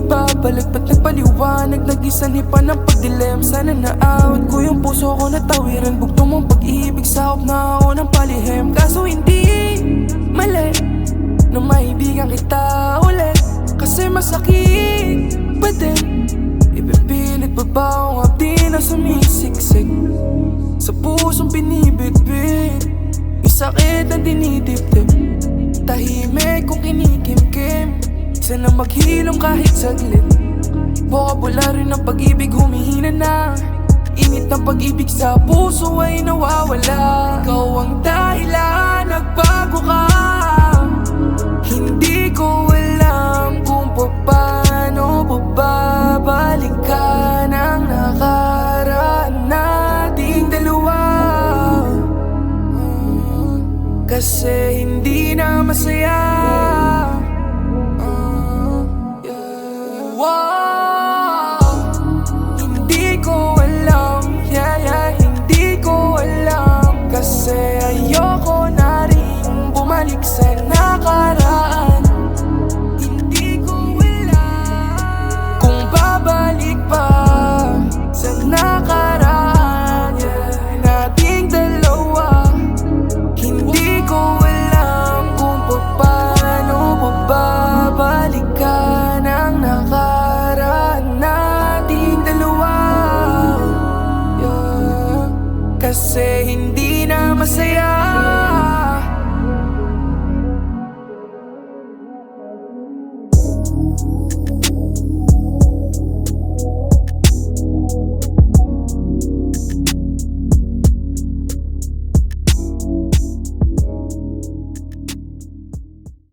nagbabalik, ba't nagpaliwanag? Nag-isanhipan ng pagdilim. Sana naawat ko yung puso ko, natawiran. Bugtong mong pag-ibig, sakop na ako ng palihim. Kaso hindi mali na maibigan kita ulit, kasi masakit pa din. Ipipilit pa ba akong abdi na sumisiksik sa pusong binibitbit? Yung sakit na dinidibdib, tahimik kong kinikimkim. Sana maghilom kahit saglit. Bokabularyo ng pag-ibig humihina na. Init ng pag-ibig sa puso ay nawawala. Ikaw ang dahilan, nagbago ka. Hindi ko alam kung paano babalik ka ng nakaraan nating dalawa. Kasi hindi na masaya. Hindi ko alam, hindi ko alam. Kasi ayoko na rin bumalik sa nakaraan.